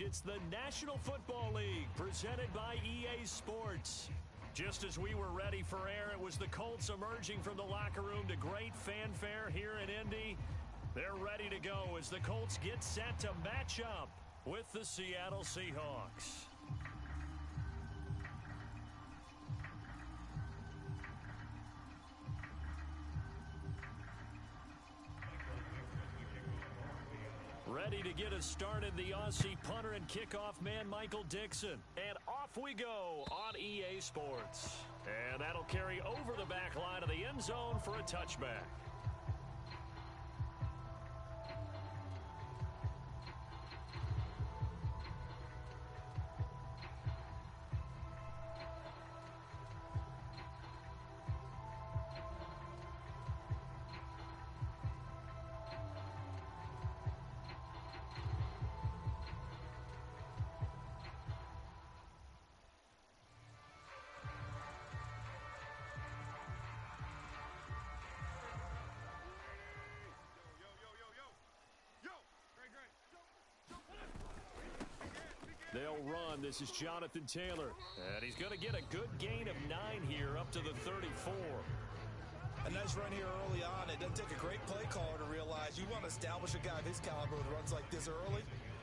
It's the National Football League presented by EA Sports. Just as we were ready for air, it was the Colts emerging from the locker room to great fanfare here in Indy. They're ready to go as the Colts get set to match up with the Seattle Seahawks. Ready to get us started, the Aussie punter and kickoff man, Michael Dixon. And off we go on EA Sports. And that'll carry over the back line of the end zone for a touchback. They'll run. This is Jonathan Taylor. And he's going to get a good gain of 9 here up to the 34. A nice run here early on. It doesn't take a great play caller to realize you want to establish a guy of his caliber with runs like this early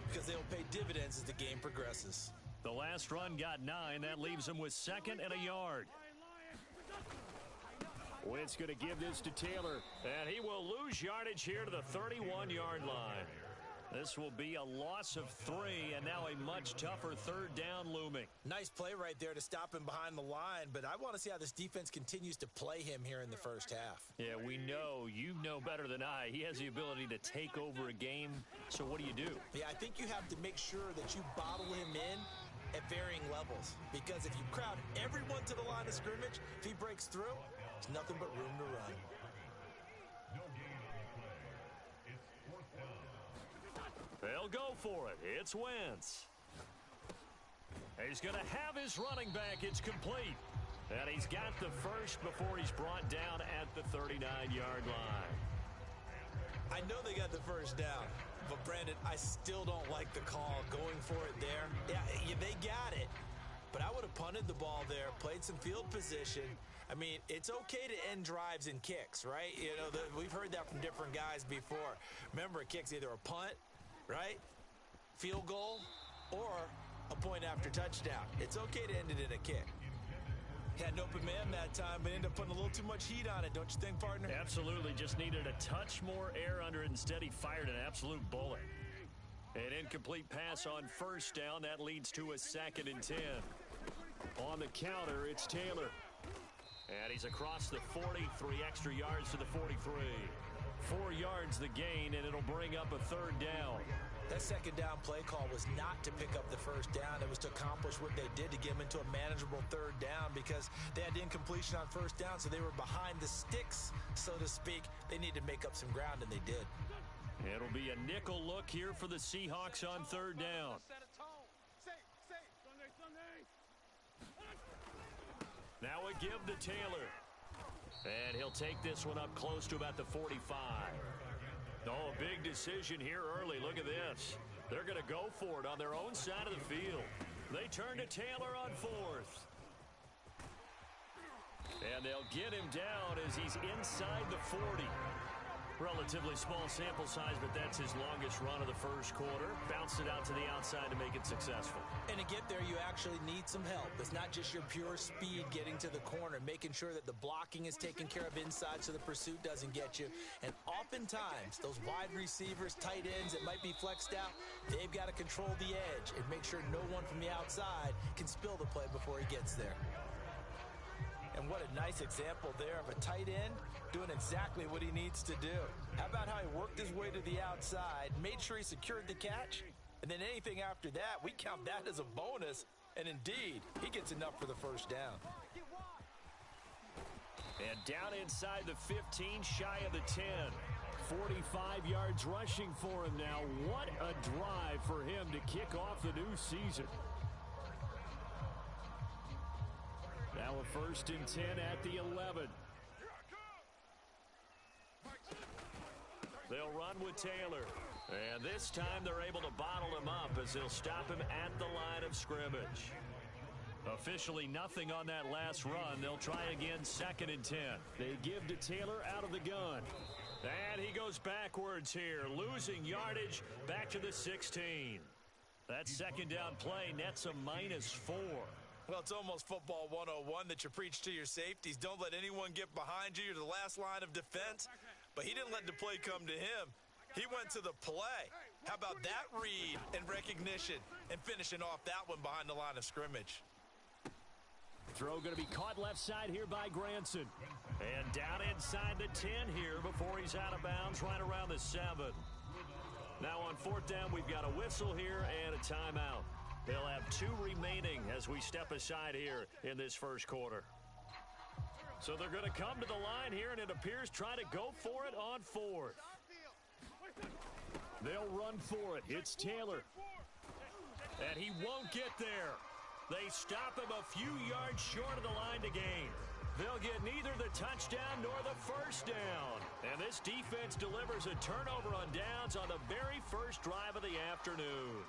because they'll pay dividends as the game progresses. The last run got 9. That leaves him with 2nd and a yard. Wentz going to give this to Taylor. And he will lose yardage here to the 31-yard line. This will be a loss of 3, and now a much tougher 3rd down looming. Nice play right there to stop him behind the line, but I want to see how this defense continues to play him here in the first half. Yeah, we know. You know better than I. He has the ability to take over a game, so what do? Yeah, I think you have to make sure that you bottle him in at varying levels, because if you crowd everyone to the line of scrimmage, if he breaks through, there's nothing but room to run. They'll go for it. It's Wentz. He's going to have his running back. It's complete. And he's got the first before he's brought down at the 39-yard line. I know they got the first down, but Brandon, I still don't like the call going for it there. Yeah, they got it, but I would have punted the ball there, played some field position. I mean, it's okay to end drives and kicks, right? You know, we've heard that from different guys before. Remember, a kick's either a punt, right, field goal, or a point after touchdown. It's okay to end it in a kick. Had an open man that time, but ended up putting a little too much heat on it, don't you think, partner? Absolutely. Just needed a touch more air under it. Instead, he fired an absolute bullet. An incomplete pass on 1st down. That leads to a 2nd and 10. On the counter, it's Taylor. And he's across the 40, 3 extra yards to the 43. 4 yards the gain, and it'll bring up a 3rd down. That 2nd down play call was not to pick up the 1st down. It was to accomplish what they did to get him into a manageable 3rd down because they had incompletion on 1st down, so they were behind the sticks, so to speak. They needed to make up some ground, and they did. It'll be a nickel look here for the Seahawks on 3rd down. Now a give to Taylor. And he'll take this one up close to about the 45. Oh, a big decision here early. Look at this. They're going to go for it on their own side of the field. They turn to Taylor on 4th. And they'll get him down as he's inside the 40. Relatively small sample size, but that's his longest run of the first quarter. Bounced it out to the outside to make it successful. And to get there, you actually need some help. It's not just your pure speed getting to the corner, making sure that the blocking is taken care of inside so the pursuit doesn't get you. And oftentimes, those wide receivers, tight ends that might be flexed out, they've got to control the edge and make sure no one from the outside can spill the play before he gets there. And what a nice example there of a tight end doing exactly what he needs to do. How about how he worked his way to the outside, made sure he secured the catch, and then anything after that, we count that as a bonus. And indeed, he gets enough for the 1st down. And down inside the 15, shy of the 10. 45 yards rushing for him now. What a drive for him to kick off the new season. Now a 1st and 10 at the 11. They'll run with Taylor. And this time they're able to bottle him up as they'll stop him at the line of scrimmage. Officially nothing on that last run. They'll try again, 2nd and 10. They give to Taylor out of the gun. And he goes backwards here, losing yardage back to the 16. That second down play nets a -4. Well, it's almost football 101 that you preach to your safeties. Don't let anyone get behind you. You're the last line of defense. But he didn't let the play come to him. He went to the play. How about that read and recognition and finishing off that one behind the line of scrimmage? Throw going to be caught left side here by Granson. And down inside the 10 here before he's out of bounds right around the 7. Now on 4th down, we've got a whistle here and a timeout. They'll have 2 remaining as we step aside here in this first quarter. So they're going to come to the line here, and it appears try to go for it on 4th. They'll run for it. It's Taylor. And he won't get there. They stop him a few yards short of the line to gain. They'll get neither the touchdown nor the first down. And this defense delivers a turnover on downs on the very first drive of the afternoon.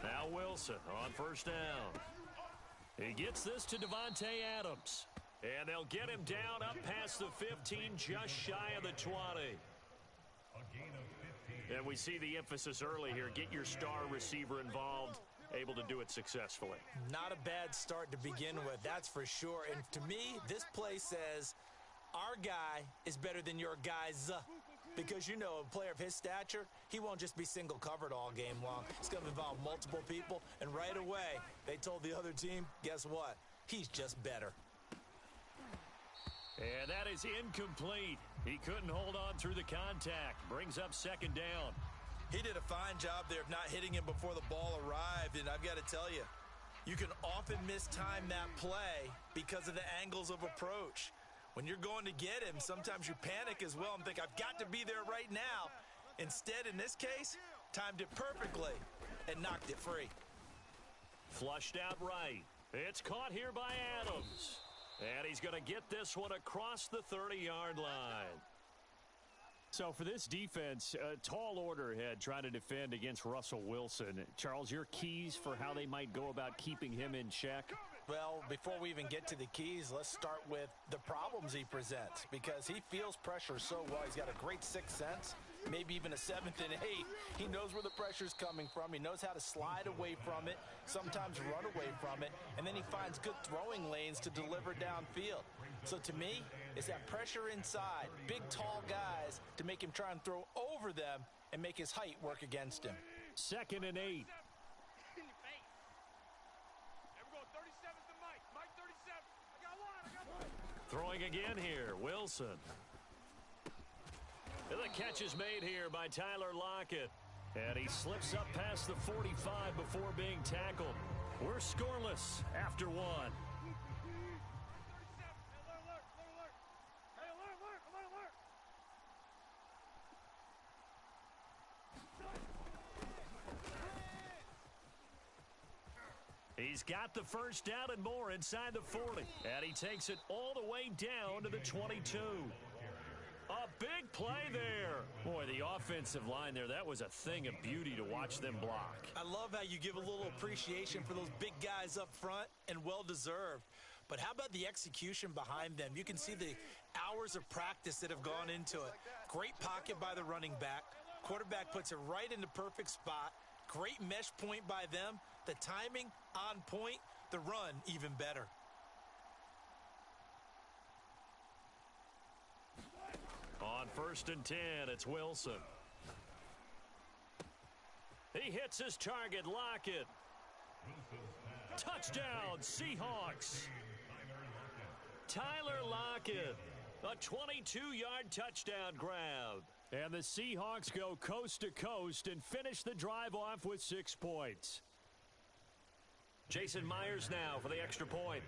Now Wilson on 1st down. He gets this to Devontae Adams. And they'll get him down up past the 15, just shy of the 20. And we see the emphasis early here. Get your star receiver involved. Able to do it successfully. Not a bad start to begin with, that's for sure. And to me, this play says our guy is better than your guys. Because, you know, a player of his stature, he won't just be single covered all game long. It's going to involve multiple people. And right away, they told the other team, guess what? He's just better. And that is incomplete. He couldn't hold on through the contact. Brings up 2nd down. He did a fine job there of not hitting him before the ball arrived. And I've got to tell you, you can often mistime that play because of the angles of approach. When you're going to get him, sometimes you panic as well and think, I've got to be there right now. Instead, in this case, timed it perfectly and knocked it free. Flushed out right. It's caught here by Adams. And he's going to get this one across the 30-yard line. So for this defense, a tall order ahead trying to defend against Russell Wilson. Charles, your keys for how they might go about keeping him in check? Well, before we even get to the keys, let's start with the problems he presents, because he feels pressure so well. He's got a great sixth sense, maybe even a 7th and 8. He knows where the pressure's coming from. He knows how to slide away from it, sometimes run away from it, and then he finds good throwing lanes to deliver downfield. So to me, it's that pressure inside, big, tall guys to make him try and throw over them and make his height work against him. 2nd and 8. Throwing again here, Wilson. And the catch is made here by Tyler Lockett. And he slips up past the 45 before being tackled. We're scoreless after 1. He's got the first down and more inside the 40. And he takes it all the way down to the 22. A big play there. Boy, the offensive line there, that was a thing of beauty to watch them block. I love how you give a little appreciation for those big guys up front, and well-deserved. But how about the execution behind them? You can see the hours of practice that have gone into it. Great pocket by the running back. Quarterback puts it right in the perfect spot. Great mesh point by them. The timing on point. The run even better. On 1st and 10, it's Wilson. He hits his target, Lockett. Touchdown, Seahawks. Tyler Lockett, a 22-yard touchdown grab. And the Seahawks go coast to coast and finish the drive off with 6 points. Jason Myers now for the extra point.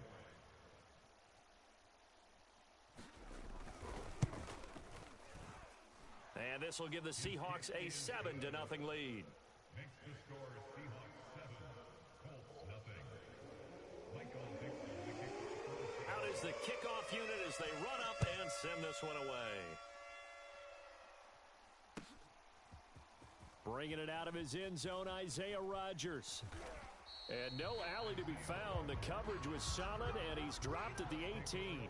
And this will give the Seahawks a 7-0 lead. Makes the score Seahawks 7, Colts nothing. Out is the kickoff unit as they run up and send this one away. Bringing it out of his end zone, Isaiah Rodgers. And no alley to be found. The coverage was solid, and he's dropped at the 18.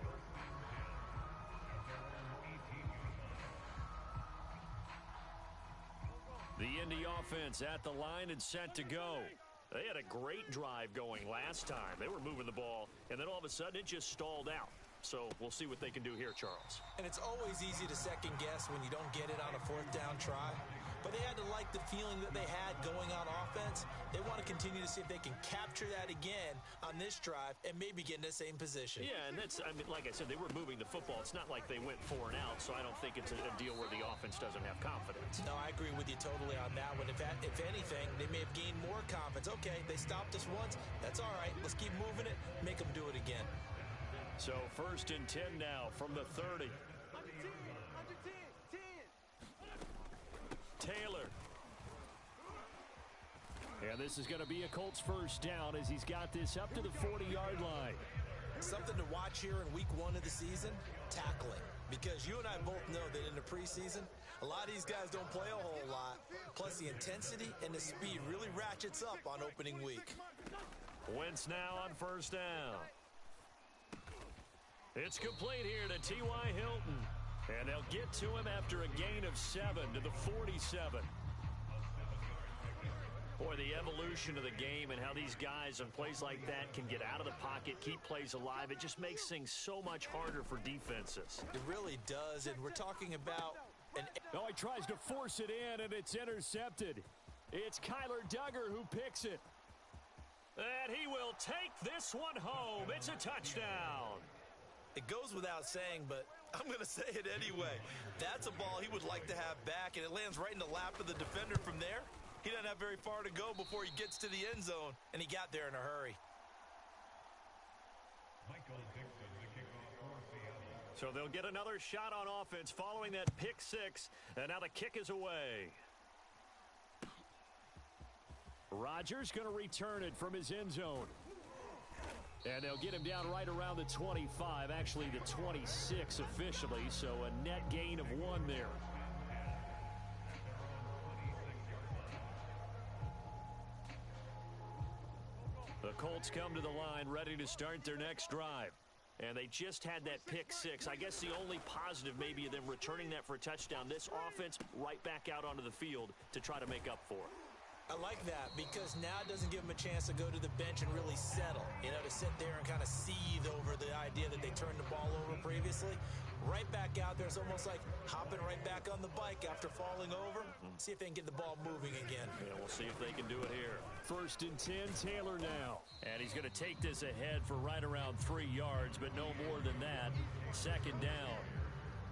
The Indy offense at the line and set to go. They had a great drive going last time. They were moving the ball, and then all of a sudden it just stalled out. So we'll see what they can do here, Charles. And it's always easy to second guess when you don't get it on a fourth down try. But they had to like the feeling that they had going on offense. They want to continue to see if they can capture that again on this drive and maybe get in the same position. Yeah, and that's, I mean, like I said, they were moving the football. It's not like they went 4 and out, so I don't think it's a deal where the offense doesn't have confidence. No, I agree with you totally on that one. If anything, they may have gained more confidence. Okay, they stopped us once. That's all right. Let's keep moving it. Make them do it again. So 1st and 10 now from the 30. Taylor. And this is going to be a Colts first down as he's got this up to the 40-yard line. Something to watch here in week 1 of the season, tackling. Because you and I both know that in the preseason, a lot of these guys don't play a whole lot. Plus the intensity and the speed really ratchets up on opening week. Wentz now on first down. It's complete here to T.Y. Hilton. And they'll get to him after a gain of 7 to the 47. Boy, the evolution of the game and how these guys on plays like that can get out of the pocket, keep plays alive, it just makes things so much harder for defenses. It really does, and we're talking about an... Oh, he tries to force it in, and it's intercepted. It's Kyler Duggar who picks it. And he will take this one home. It's a touchdown. It goes without saying, but I'm going to say it anyway. That's a ball he would like to have back, and it lands right in the lap of the defender from there. He doesn't have very far to go before he gets to the end zone, and he got there in a hurry. So they'll get another shot on offense following that pick 6, and now the kick is away. Rodgers going to return it from his end zone. And they'll get him down right around the 25, actually the 26 officially, so a net gain of 1 there. The Colts come to the line ready to start their next drive. And they just had that pick 6. I guess the only positive maybe of them returning that for a touchdown. This offense right back out onto the field to try to make up for it. I like that because now it doesn't give them a chance to go to the bench and really settle, to sit there and kind of seethe over the idea that they turned the ball over previously. Right back out there, it's almost like hopping right back on the bike after falling over. See if they can get the ball moving again. Yeah, we'll see if they can do it here. 1st and 10, Taylor now. And he's going to take this ahead for right around 3 yards, but no more than that. 2nd down.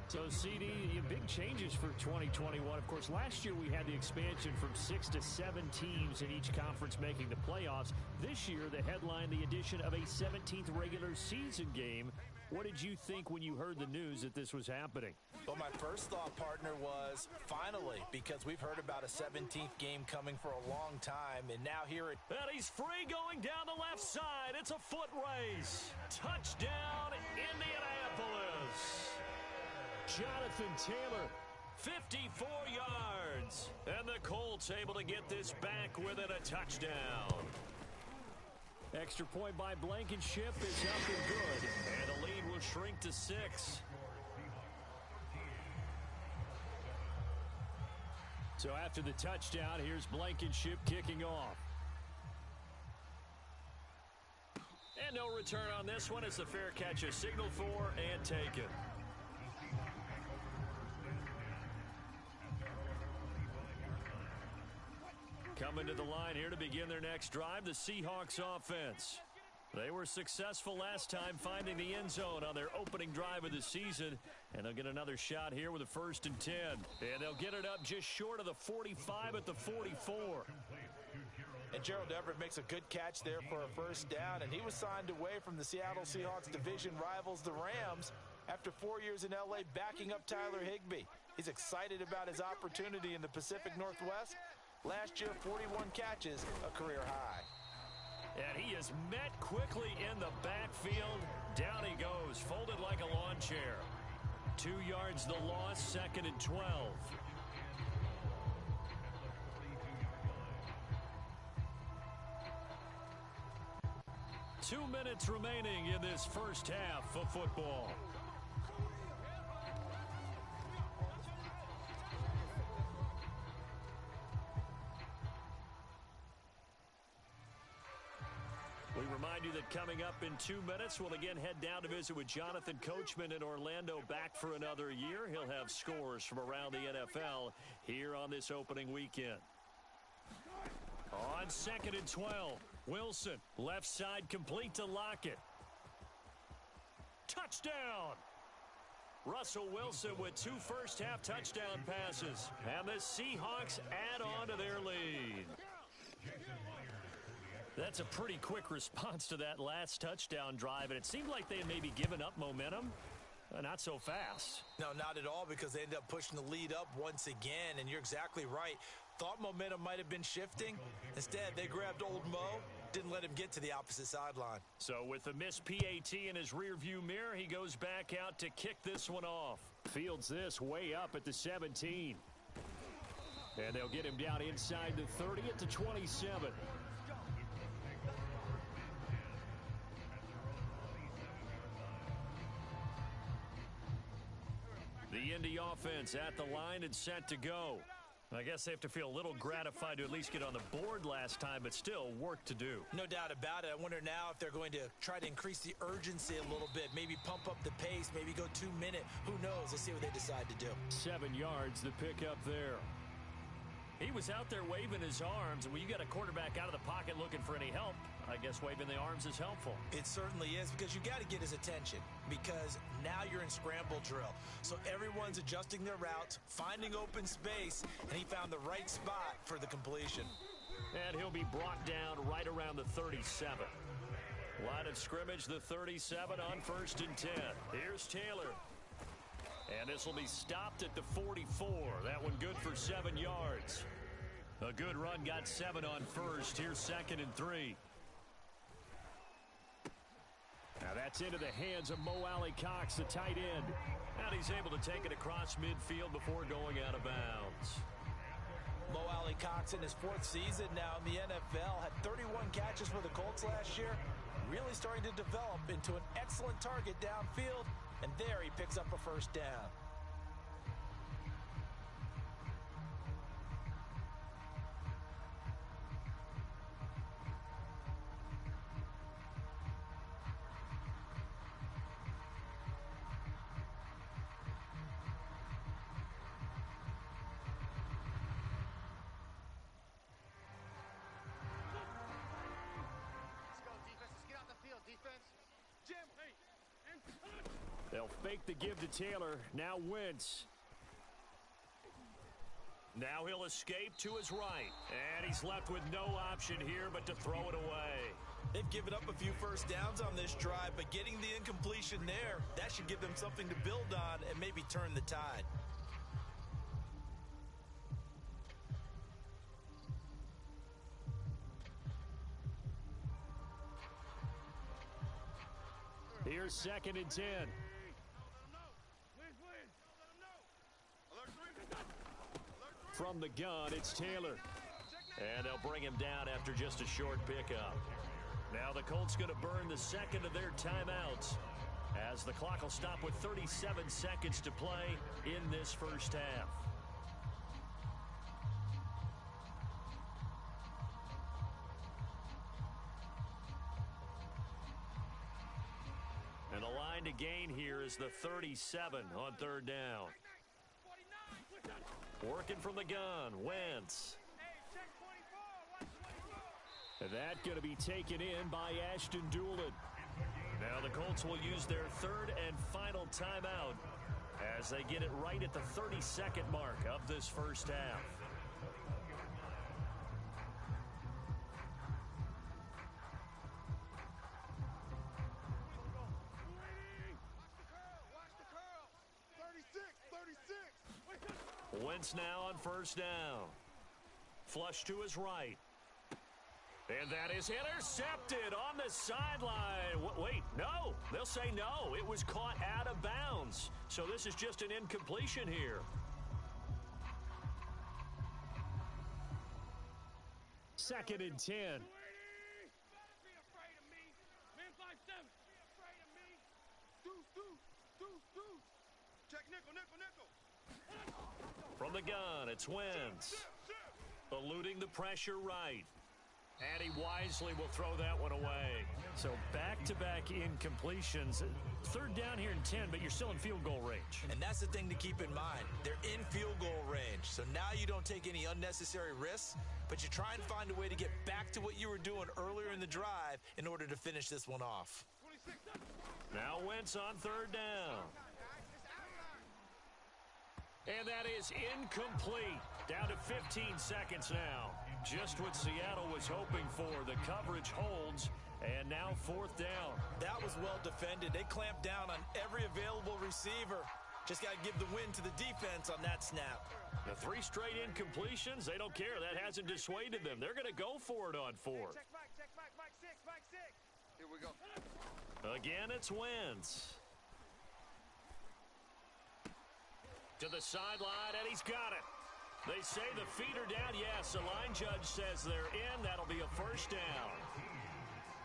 So, CD, big changes for 2021. Of course, last year we had the expansion from 6 to 7 teams in each conference making the playoffs. This year, the headline, the addition of a 17th regular season game. What did you think when you heard the news that this was happening? Well, my first thought, partner, was finally, because we've heard about a 17th game coming for a long time, and now here it... And he's free going down the left side. It's a foot race. Touchdown, Indianapolis. Jonathan Taylor, 54 yards. And the Colts able to get this back within a touchdown. Extra point by Blankenship is up and good. And the lead will shrink to 6. So after the touchdown, here's Blankenship kicking off. And no return on this one. It's a fair catch, a signal for and taken. Coming to the line here to begin their next drive, the Seahawks offense. They were successful last time finding the end zone on their opening drive of the season. And they'll get another shot here with a 1st and 10. And they'll get it up just short of the 45 at the 44. And Gerald Everett makes a good catch there for a 1st down. And he was signed away from the Seattle Seahawks division rivals, the Rams. After 4 years in L.A. backing up Tyler Higbee, he's excited about his opportunity in the Pacific Northwest. Last year, 41 catches, a career high. And he is met quickly in the backfield. Down he goes, folded like a lawn chair. 2 yards the loss, 2nd and 12. 2 minutes remaining in this first half of football. We remind you that coming up in 2 minutes, we'll again head down to visit with Jonathan Coachman in Orlando, back for another year. He'll have scores from around the NFL here on this opening weekend. On 2nd and 12, Wilson, left side complete to Lockett. Touchdown! Russell Wilson with 2 first-half touchdown passes. And the Seahawks add on to their lead. That's a pretty quick response to that last touchdown drive, and it seemed like they had maybe given up momentum. Not so fast. No, not at all, because they ended up pushing the lead up once again, and you're exactly right. Thought momentum might have been shifting. Instead, they grabbed old Mo, didn't let him get to the opposite sideline. So with the missed PAT in his rearview mirror, he goes back out to kick this one off. Fields this way up at the 17. And they'll get him down inside the 30 at the 27. The Indy offense at the line and set to go. I guess they have to feel a little gratified to at least get on the board last time, but still work to do. No doubt about it. I wonder now if they're going to try to increase the urgency a little bit, maybe pump up the pace, maybe go 2 minute. Who knows? Let's see what they decide to do. 7 yards, the pickup there. He was out there waving his arms, and when you got a quarterback out of the pocket looking for any help, I guess waving the arms is helpful. It certainly is, because you got to get his attention, because now you're in scramble drill. So everyone's adjusting their routes, finding open space, and he found the right spot for the completion. And he'll be brought down right around the 37. Line of scrimmage, the 37 on 1st and 10. Here's Taylor. And this will be stopped at the 44. That one good for 7 yards. A good run, got 7 on 1st. Here's 2nd and 3. Now that's into the hands of Mo Alley-Cox, the tight end. And he's able to take it across midfield before going out of bounds. Mo Alley-Cox in his 4th season now in the NFL had 31 catches for the Colts last year. Really starting to develop into an excellent target downfield. And there he picks up a first down. They'll fake the give to Taylor. Now Wentz. Now he'll escape to his right. And he's left with no option here but to throw it away. They've given up a few first downs on this drive, but getting the incompletion there, that should give them something to build on and maybe turn the tide. Here's 2nd and 10. From the gun, it's Taylor. And they'll bring him down after just a short pickup. Now the Colts going to burn the second of their timeouts, as the clock will stop with 37 seconds to play in this first half. And the line to gain here is the 37 on 3rd down. Working from the gun, Wentz. And that going to be taken in by Ashton Doolin. Now the Colts will use their 3rd and final timeout as they get it right at the 32nd mark of this first half. Wentz now on first down. Flush to his right. And that is intercepted on the sideline. Wait, no. They'll say no. It was caught out of bounds. So this is just an incompletion here. Second and 10. From the gun, it's Wentz. Eluding the pressure right. And he wisely will throw that one away. So back-to-back incompletions. Third down here in 10, but you're still in field goal range. And that's the thing to keep in mind. They're in field goal range. So now you don't take any unnecessary risks, but you try and find a way to get back to what you were doing earlier in the drive in order to finish this one off. Now Wentz on third down. And that is incomplete. Down to 15 seconds now. Just what Seattle was hoping for. The coverage holds, and now fourth down. That was well defended. They clamped down on every available receiver. Just got to give the win to the defense on that snap. The 3 straight incompletions, they don't care. That hasn't dissuaded them. They're going to go for it on fourth. Check back, Mike 6. Here we go. Again, it's Wentz. To the sideline, and he's got it. They say the feet are down. Yes, the line judge says they're in. That'll be a first down.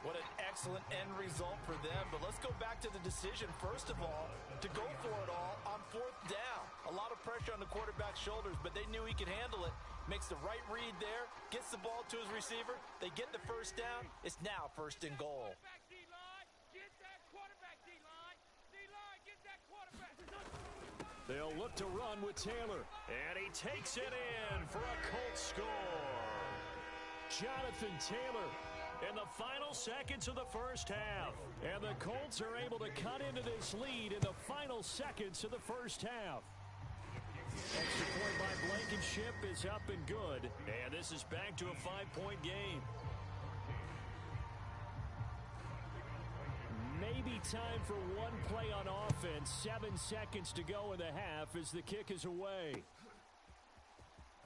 What an excellent end result for them. But let's go back to the decision, first of all, to go for it all on fourth down. A lot of pressure on the quarterback's shoulders, but they knew he could handle it. Makes the right read there, gets the ball to his receiver. They get the first down. It's now first and goal. Get that quarterback, D-line. D-line, get that quarterback. They'll look to run with Taylor. And he takes it in for a Colts score. Jonathan Taylor in the final seconds of the first half. And the Colts are able to cut into this lead in the final seconds of the first half. Extra point by Blankenship is up and good. And this is back to a 5-point game. Maybe time for one play on offense. 7 seconds to go in the half as the kick is away.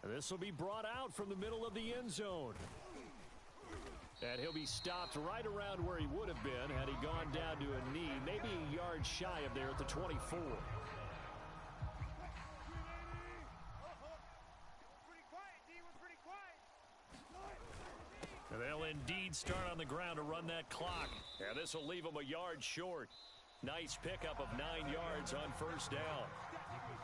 This will be brought out from the middle of the end zone. And he'll be stopped right around where he would have been had he gone down to a knee, maybe a yard shy of there at the 24. They'll indeed start on the ground to run that clock. And this will leave them a yard short. Nice pickup of 9 yards on first down.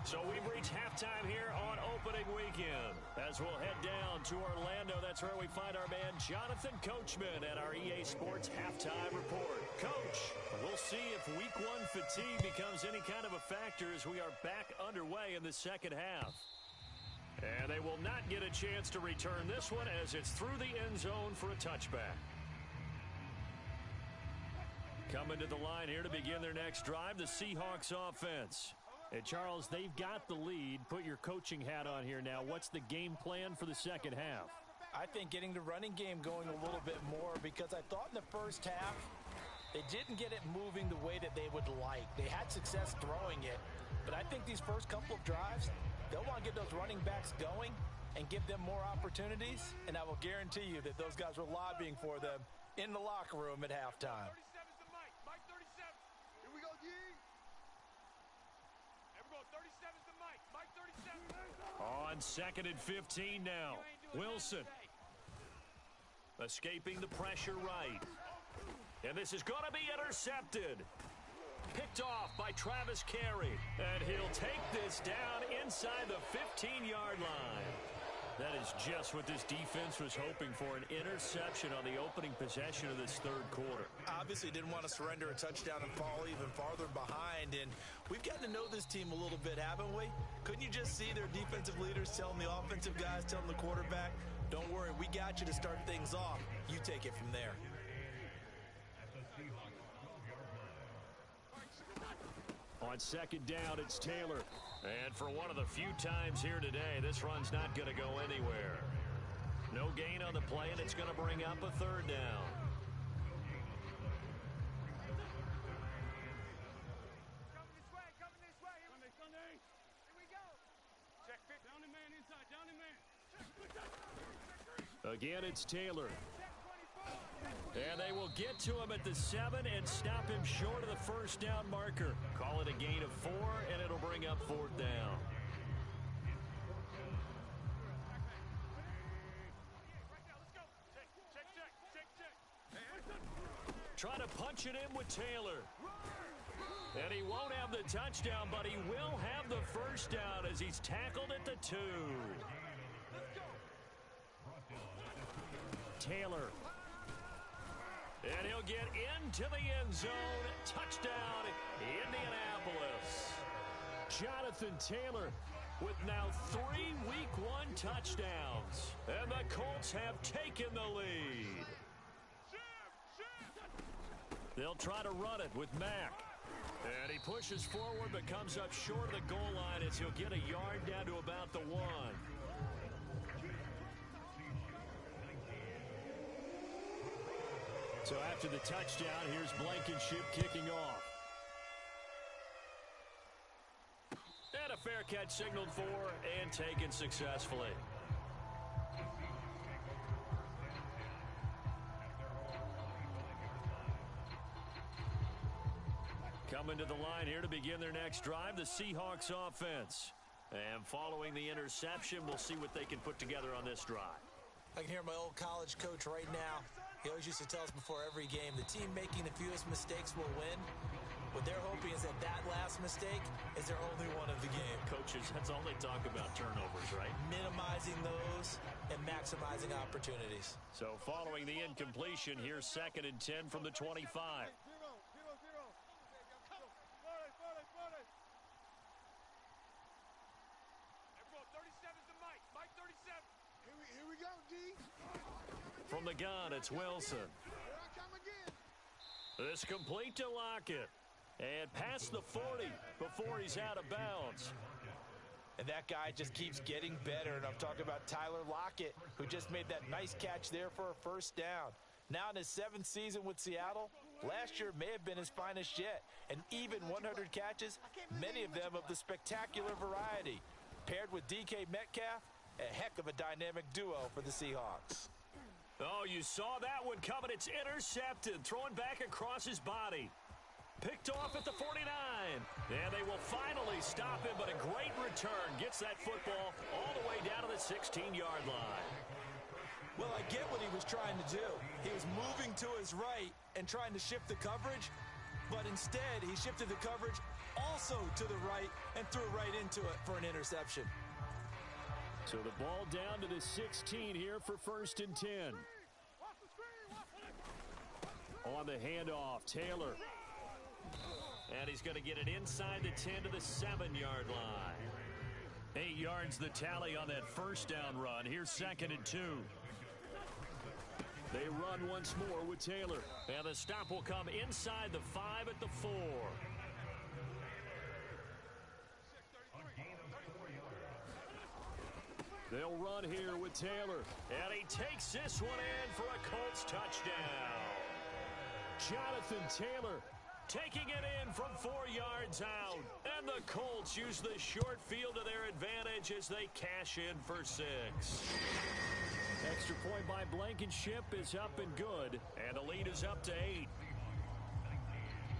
So we've reached halftime here on opening weekend. As we'll head down to Orlando, that's where we find our man Jonathan Coachman at our EA Sports Halftime Report. Coach, we'll see if Week 1 fatigue becomes any kind of a factor as we are back underway in the second half. And they will not get a chance to return this one as it's through the end zone for a touchback. Coming to the line here to begin their next drive, the Seahawks offense. And Charles, they've got the lead. Put your coaching hat on here now. What's the game plan for the second half? I think getting the running game going a little bit more, because I thought in the first half they didn't get it moving the way that they would like. They had success throwing it, but I think these first couple of drives, they'll want to get those running backs going and give them more opportunities, and I will guarantee you that those guys were lobbying for them in the locker room at halftime. 37's the Mike. Mike 37. Here we go, G. There we go. 37's the Mike. Mike 37. On second and 15 now. Wilson escaping the pressure right. And this is going to be intercepted. Picked off by Travis Carey. And he'll take this down inside the 15-yard line. That is just what this defense was hoping for, an interception on the opening possession of this third quarter. Obviously didn't want to surrender a touchdown and fall even farther behind, and we've gotten to know this team a little bit, haven't we? Couldn't you just see their defensive leaders telling the offensive guys, telling the quarterback, don't worry, we got you to start things off. You take it from there. On second down, it's Taylor. And for one of the few times here today, this run's not going to go anywhere. No gain on the play, and it's going to bring up a third down. Coming this way. Here we go. Check 15. Again, it's Taylor. And they will get to him at the 7 and stop him short of the first down marker. Call it a gain of 4, and it'll bring up 4th down. Trying to punch it in with Taylor. And he won't have the touchdown, but he will have the first down as he's tackled at the 2. Taylor. And he'll get into the end zone. Touchdown, Indianapolis. Jonathan Taylor with now 3 Week 1 touchdowns. And the Colts have taken the lead. They'll try to run it with Mack. And he pushes forward but comes up short of the goal line as he'll get a yard down to about the 1. So after the touchdown, here's Blankenship kicking off. And a fair catch signaled for and taken successfully. Coming to the line here to begin their next drive, the Seahawks offense. And following the interception, we'll see what they can put together on this drive. I can hear my old college coach right now. He always used to tell us before every game, the team making the fewest mistakes will win. What they're hoping is that that last mistake is their only one of the game. Coaches, that's all they talk about, turnovers, right? Minimizing those and maximizing opportunities. So following the incompletion, here's 2nd and 10 from the 25. From the gun, it's Wilson. This complete to Lockett. And past the 40 before he's out of bounds. And that guy just keeps getting better. And I'm talking about Tyler Lockett, who just made that nice catch there for a first down. Now in his 7th season with Seattle, last year may have been his finest yet. And even 100 catches, many of them of the spectacular variety. Paired with DK Metcalf, a heck of a dynamic duo for the Seahawks. Oh, you saw that one coming. It's intercepted. Thrown back across his body. Picked off at the 49. And they will finally stop him, but a great return. Gets that football all the way down to the 16-yard line. Well, I get what he was trying to do. He was moving to his right and trying to shift the coverage, but instead he shifted the coverage also to the right and threw right into it for an interception. So the ball down to the 16 here for 1st and 10. On the handoff, Taylor. And he's going to get it inside the 10 to the 7-yard line. 8 yards the tally on that first down run. Here's 2nd and 2. They run once more with Taylor. And the stop will come inside the 5 at the 4. They'll run here with Taylor. And he takes this one in for a Colts touchdown. Jonathan Taylor taking it in from 4 yards out. And the Colts use the short field to their advantage as they cash in for 6. Extra point by Blankenship is up and good. And the lead is up to 8.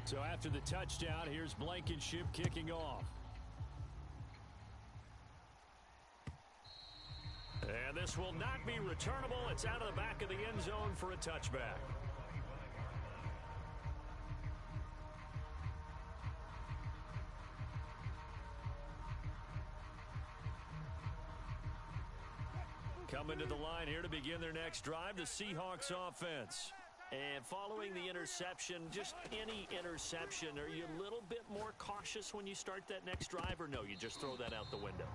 So after the touchdown, here's Blankenship kicking off. And this will not be returnable. It's out of the back of the end zone for a touchback. Coming to the line here to begin their next drive, the Seahawks offense. And following the interception, just any interception, are you a little bit more cautious when you start that next drive, or no, you just throw that out the window?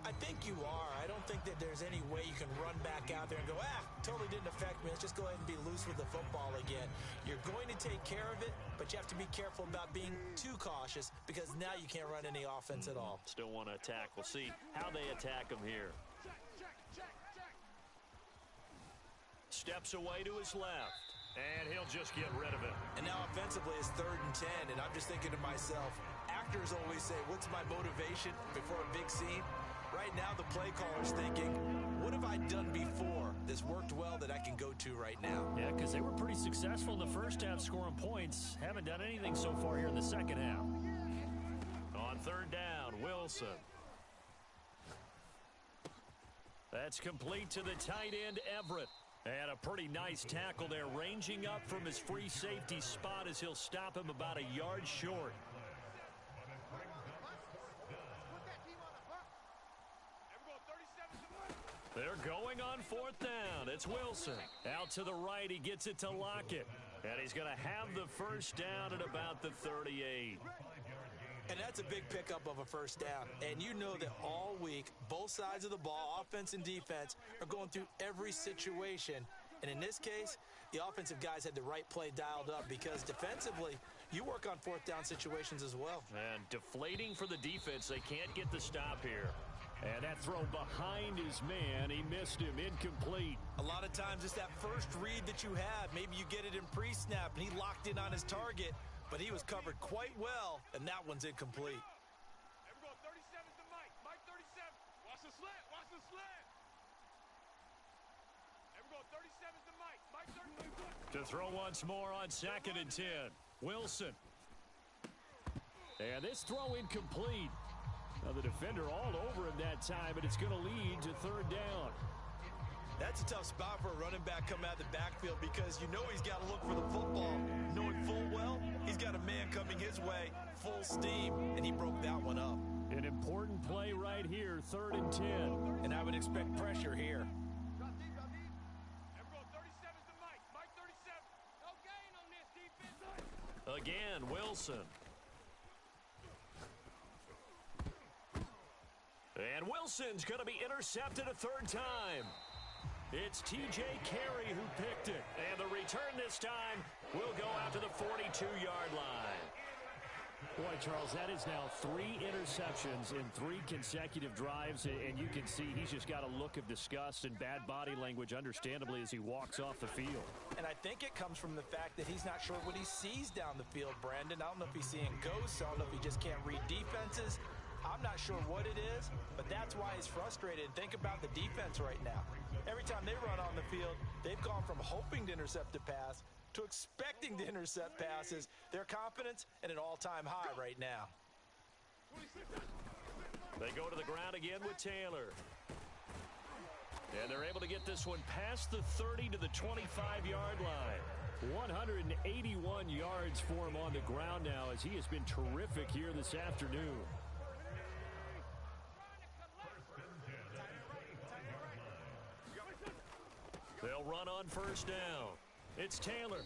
I think you are. I don't think that there's any way you can run back out there and go, totally didn't affect me. Let's just go ahead and be loose with the football again. You're going to take care of it, but you have to be careful about being too cautious because now you can't run any offense at all. Still want to attack. We'll see how they attack him here. Steps away to his left, and he'll just get rid of it. And now offensively it's 3rd and 10, and I'm just thinking to myself, actors always say, what's my motivation before a big scene? Right now, the play caller's thinking, what have I done before that's worked well that I can go to right now? Yeah, because they were pretty successful in the first half scoring points. Haven't done anything so far here in the second half. On third down, Wilson. That's complete to the tight end, Everett. And a pretty nice tackle there, ranging up from his free safety spot as he'll stop him about a yard short. They're going on fourth down. It's Wilson. Out to the right, he gets it to Lockett. And he's going to have the first down at about the 38. And that's a big pickup of a first down. And you know that all week, both sides of the ball, offense and defense, are going through every situation. And in this case, the offensive guys had the right play dialed up because defensively, you work on fourth down situations as well. And deflating for the defense. They can't get the stop here. And that throw behind his man, he missed him, incomplete. A lot of times it's that first read that you have. Maybe you get it in pre-snap, and he locked in on his target, but he was covered quite well, and that one's incomplete. Here we go, 37's to Mike. Mike 37. Watch the slant. Watch the slant. Here we go, 37's to Mike. Mike 37. To throw once more on 2nd and 10. Wilson. And this throw incomplete. Now the defender all over him that time, but it's going to lead to third down. That's a tough spot for a running back coming out of the backfield because you know he's got to look for the football. Knowing full well, he's got a man coming his way, full steam, and he broke that one up. An important play right here, 3rd and 10. And I would expect pressure here. Here we go, 37's to Mike. Mike 37. No gain on this defense. Again, Wilson. And Wilson's going to be intercepted a third time. It's T.J. Carey who picked it. And the return this time will go out to the 42-yard line. Boy, Charles, that is now 3 interceptions in 3 consecutive drives. And you can see he's just got a look of disgust and bad body language, understandably, as he walks off the field. And I think it comes from the fact that he's not sure what he sees down the field, Brandon. I don't know if he's seeing ghosts. I don't know if he just can't read defenses. I'm not sure what it is, but that's why he's frustrated. Think about the defense right now. Every time they run on the field, they've gone from hoping to intercept a pass to expecting to intercept passes. Their confidence at an all-time high right now. They go to the ground again with Taylor. And they're able to get this one past the 30 to the 25-yard line. 181 yards for him on the ground now as he has been terrific here this afternoon. They'll run on first down. It's Taylor.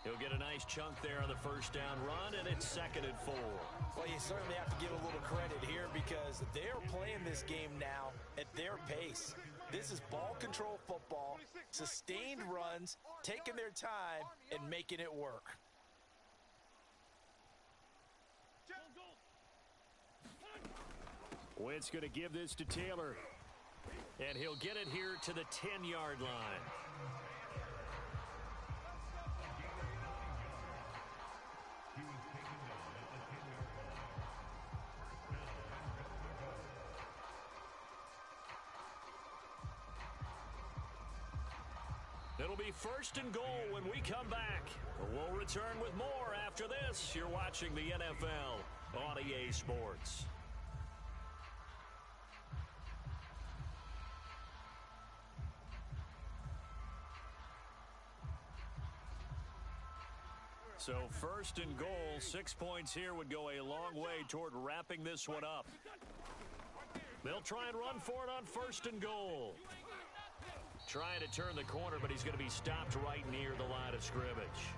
He'll get a nice chunk there on the first down run, and it's 2nd and 4. Well, you certainly have to give a little credit here because they're playing this game now at their pace. This is ball control football, sustained runs, taking their time, and making it work. Wentz going to give this to Taylor. And he'll get it here to the 10-yard line. It'll be 1st and goal when we come back. We'll return with more after this. You're watching the NFL on EA Sports. So 1st and goal, 6 points here would go a long way toward wrapping this one up. They'll try and run for it on 1st and goal. Trying to turn the corner, but he's going to be stopped right near the line of scrimmage.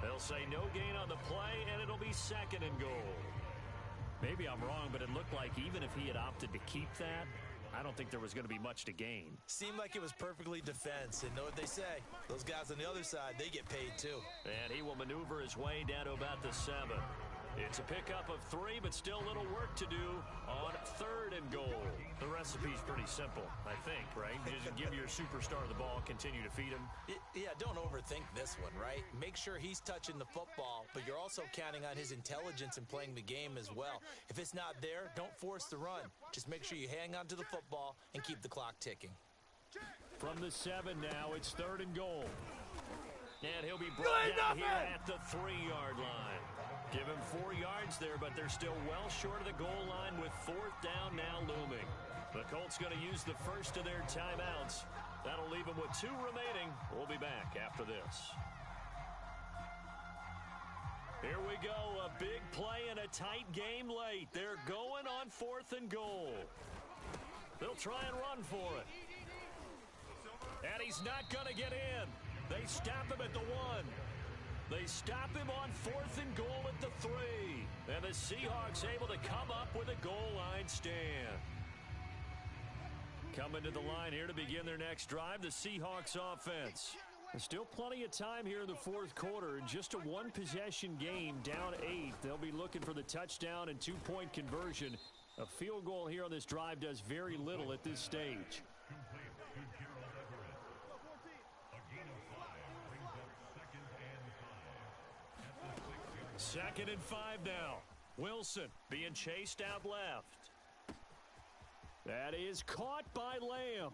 They'll say no gain on the play, and it'll be 2nd and goal. Maybe I'm wrong, but it looked like even if he had opted to keep that, I don't think there was going to be much to gain. Seemed like it was perfectly defense. And know what they say? Those guys on the other side, they get paid too. And he will maneuver his way down to about the 7. It's a pickup of 3, but still a little work to do on 3rd and goal. The recipe's pretty simple, I think, right? Just give your superstar the ball, continue to feed him. Yeah, don't overthink this one, right? Make sure he's touching the football, but you're also counting on his intelligence in playing the game as well. If it's not there, don't force the run. Just make sure you hang on to the football and keep the clock ticking. From the 7 now, it's 3rd and goal. And he'll be brought down here at the 3-yard line. Give him 4 yards there, but they're still well short of the goal line with 4th down now looming. The Colts going to use the first of their timeouts. That'll leave them with 2 remaining. We'll be back after this. Here we go, a big play and a tight game late. They're going on 4th and goal. They'll try and run for it. And he's not going to get in. They stop him at the 1. They stop him on 4th and goal at the 3. And the Seahawks able to come up with a goal line stand. Coming to the line here to begin their next drive, the Seahawks offense. There's still plenty of time here in the 4th quarter. In just a 1-possession game, down 8. They'll be looking for the touchdown and 2-point conversion. A field goal here on this drive does very little at this stage. Second and 5 now. Wilson being chased out left. That is caught by Lamb.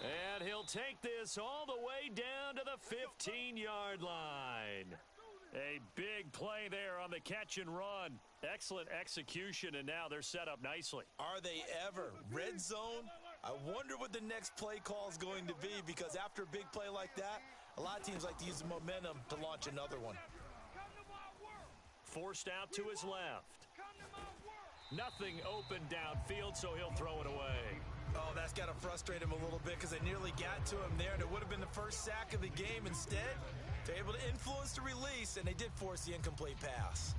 And he'll take this all the way down to the 15-yard line. A big play there on the catch and run. Excellent execution, and now they're set up nicely. Are they ever? Red zone? I wonder what the next play call is going to be, because after a big play like that, a lot of teams like to use the momentum to launch another one. Forced out to his left. Nothing open downfield, so he'll throw it away. Oh, that's got to frustrate him a little bit, because they nearly got to him there, and it would have been the first sack of the game. Instead, they're able to influence the release, and they did force the incomplete pass.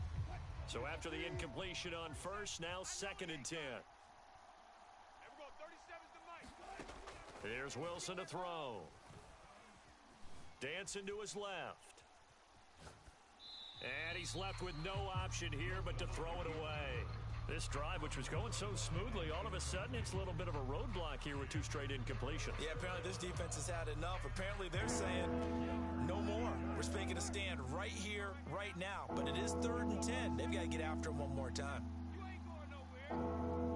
So after the incompletion on first, now 2nd and 10. Here's Wilson to throw. Dancing to his left. And he's left with no option here but to throw it away. This drive, which was going so smoothly, all of a sudden it's a little bit of a roadblock here with 2 straight incompletions. Yeah, apparently this defense has had enough. Apparently they're saying no more. We're making a stand right here, right now. But it is 3rd and 10. They've got to get after him one more time. You ain't going nowhere.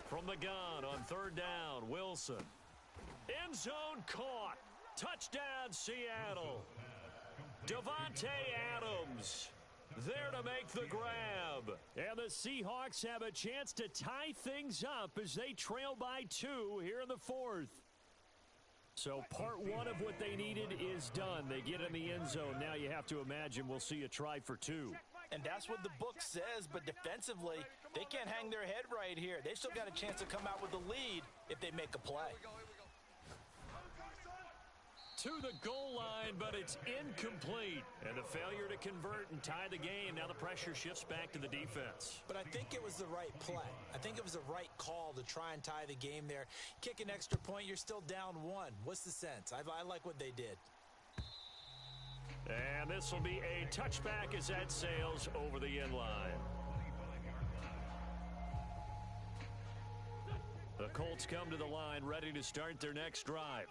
From the gun on 3rd down, Wilson. End zone caught. Touchdown, Seattle. Devontae Adams there to make the grab. And the Seahawks have a chance to tie things up as they trail by 2 here in the 4th. So part 1 of what they needed is done. They get in the end zone. Now you have to imagine we'll see a try for 2. And that's what the book says, but defensively, they can't hang their head right here. They've still got a chance to come out with the lead if they make a play. To the goal line, but it's incomplete. And a failure to convert and tie the game. Now the pressure shifts back to the defense. But I think it was the right play. I think it was the right call to try and tie the game there. Kick an extra point, you're still down 1. What's the sense? I like what they did. And this will be a touchback as that sails over the end line. The Colts come to the line ready to start their next drive.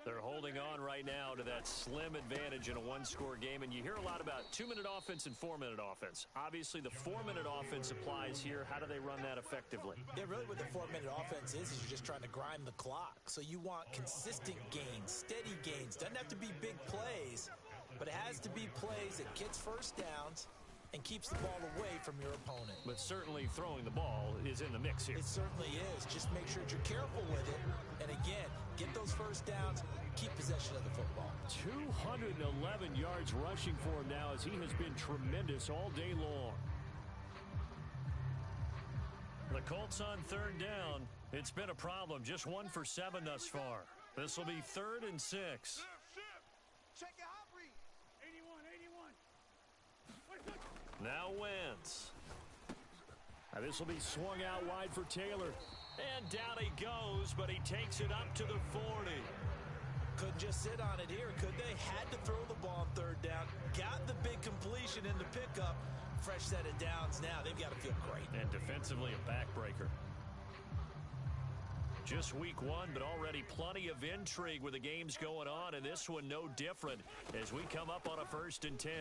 They're holding on right now to that slim advantage in a 1-score game, and you hear a lot about 2-minute offense and 4-minute offense. Obviously, the 4-minute offense applies here. How do they run that effectively? Yeah, really what the 4-minute offense is you're just trying to grind the clock. So you want consistent gains, steady gains. Doesn't have to be big plays, but it has to be plays that gets first downs and keeps the ball away from your opponent. But certainly throwing the ball is in the mix here. It certainly is. Just make sure that you're careful with it. And again, get those first downs, keep possession of the football. 211 yards rushing for him now as he has been tremendous all day long. The Colts on 3rd down. It's been a problem. Just 1 for 7 thus far. This will be 3rd and 6. Check your hot read. 81. Now Wentz. This will be swung out wide for Taylor. And down he goes, but he takes it up to the 40. Couldn't just sit on it here, could they? Had to throw the ball on third down. Got the big completion in the pickup. Fresh set of downs now. They've got to feel great. And defensively a backbreaker. Just week one, but already plenty of intrigue with the games going on, and this one no different as we come up on a 1st and 10.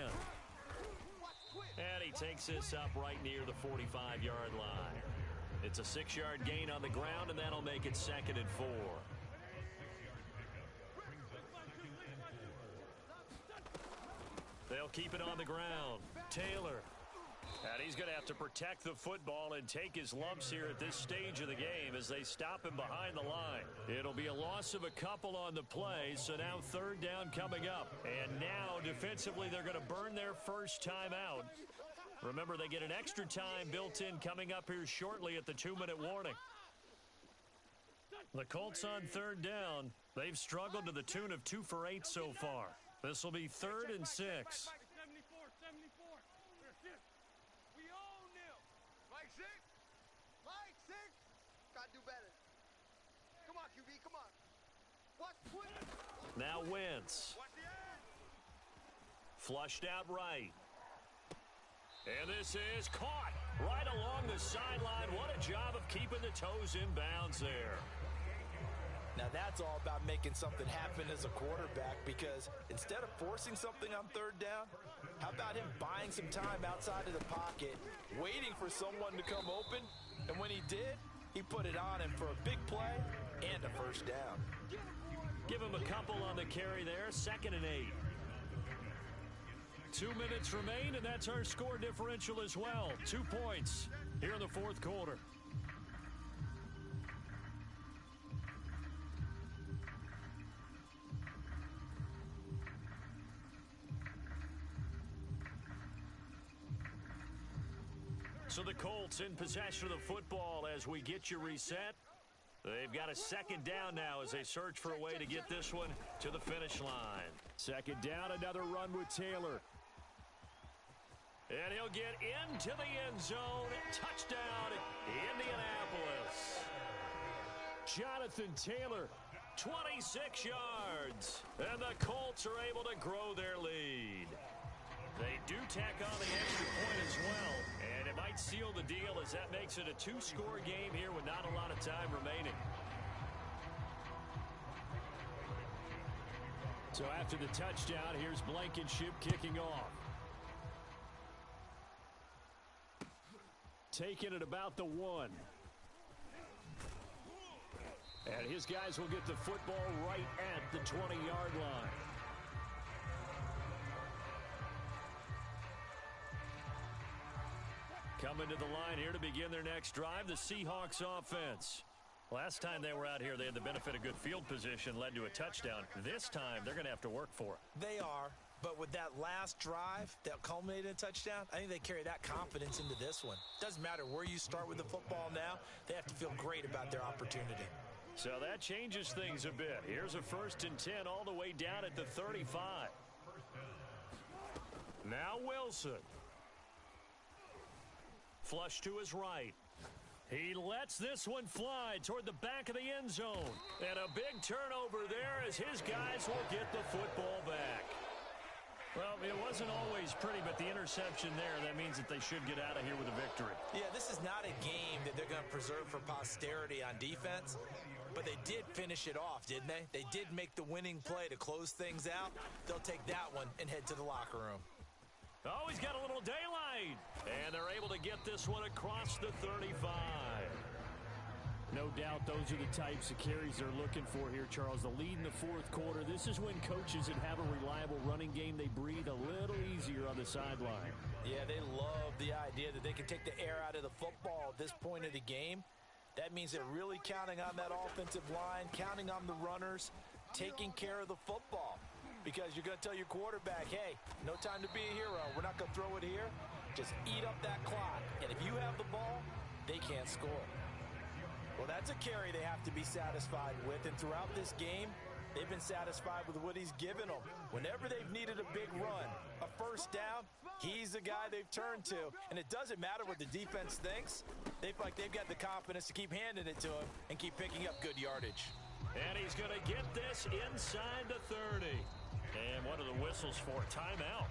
And he takes this up right near the 45-yard line. It's a 6-yard gain on the ground, and that'll make it 2nd and 4. They'll keep it on the ground. Taylor. And he's going to have to protect the football and take his lumps here at this stage of the game as they stop him behind the line. It'll be a loss of a couple on the play, so now 3rd down coming up. And now defensively they're going to burn their first time out. Remember, they get an extra time built in coming up here shortly at the 2-minute warning. The Colts on 3rd down. They've struggled to the tune of 2 for 8 so far. This will be 3rd and 6. We own them. Mike 6. Mike 6. Gotta do better. Come on, QB. Come on. Watch quick. Now Wentz. Flushed out right. And this is caught right along the sideline. What a job of keeping the toes in bounds there. Now that's all about making something happen as a quarterback, because instead of forcing something on 3rd down, how about him buying some time outside of the pocket, waiting for someone to come open, and when he did, he put it on him for a big play and a 1st down. Give him a couple on the carry there, 2nd and 8. 2 minutes remain, and that's our score differential as well. 2 points here in the 4th quarter. So the Colts in possession of the football as we get you reset. They've got a 2nd down now as they search for a way to get this one to the finish line. 2nd down, another run with Taylor. And he'll get into the end zone. Touchdown, Indianapolis. Jonathan Taylor, 26 yards. And the Colts are able to grow their lead. They do tack on the extra point as well, and it might seal the deal as that makes it a 2-score game here with not a lot of time remaining. So after the touchdown, here's Blankenship kicking off. Taking it about the 1. And his guys will get the football right at the 20-yard line. Coming to the line here to begin their next drive, the Seahawks offense. Last time they were out here, they had the benefit of good field position, led to a touchdown. This time, they're going to have to work for it. They are, but with that last drive that culminated in a touchdown, I think they carry that confidence into this one. Doesn't matter where you start with the football now, they have to feel great about their opportunity. So that changes things a bit. Here's a 1st and 10 all the way down at the 35. Now Wilson. Flush to his right. He lets this one fly toward the back of the end zone. And a big turnover there as his guys will get the football back. Well, it wasn't always pretty, but the interception there, that means that they should get out of here with a victory. Yeah, this is not a game that they're going to preserve for posterity on defense, but they did finish it off, didn't they? They did make the winning play to close things out. They'll take that one and head to the locker room. Oh, he's got a little daylight. And they're able to get this one across the 35. No doubt those are the types of carries they're looking for here, Charles. The lead in the 4th quarter. This is when coaches that have a reliable running game, they breathe a little easier on the sideline. Yeah, they love the idea that they can take the air out of the football at this point of the game. That means they're really counting on that offensive line, counting on the runners, taking care of the football. Because you're going to tell your quarterback, hey, no time to be a hero. We're not going to throw it here. Just eat up that clock. And if you have the ball, they can't score. Well, that's a carry they have to be satisfied with. And throughout this game, they've been satisfied with what he's given them. Whenever they've needed a big run, a 1st down, He's the guy they've turned to, and it doesn't matter what the defense thinks. They feel like they've got the confidence to keep handing it to him and keep picking up good yardage. And he's going to get this inside the 30. And what are the whistles for? Timeout.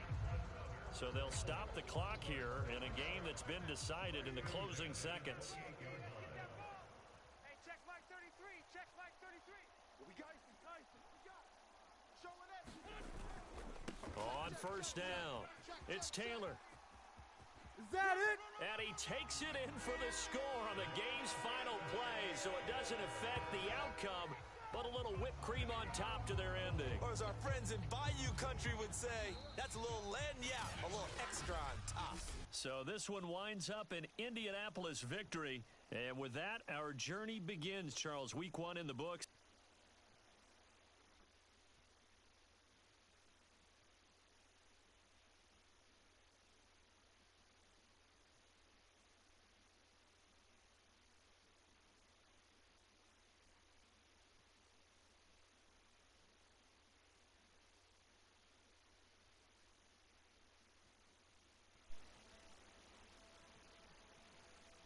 So they'll stop the clock here in a game that's been decided in the closing seconds. Hey, check Mike 33. Check Mike 33. We got it. We got it. Showing it. On first down, it's Taylor. Is that it? And he takes it in for the score on the game's final play, so it doesn't affect the outcome, but a little whipped cream on top to their ending. Or as our friends in Bayou Country would say, that's a little lagniappe, a little extra on top. So this one winds up an Indianapolis victory. And with that, our journey begins, Charles. Week 1 in the books.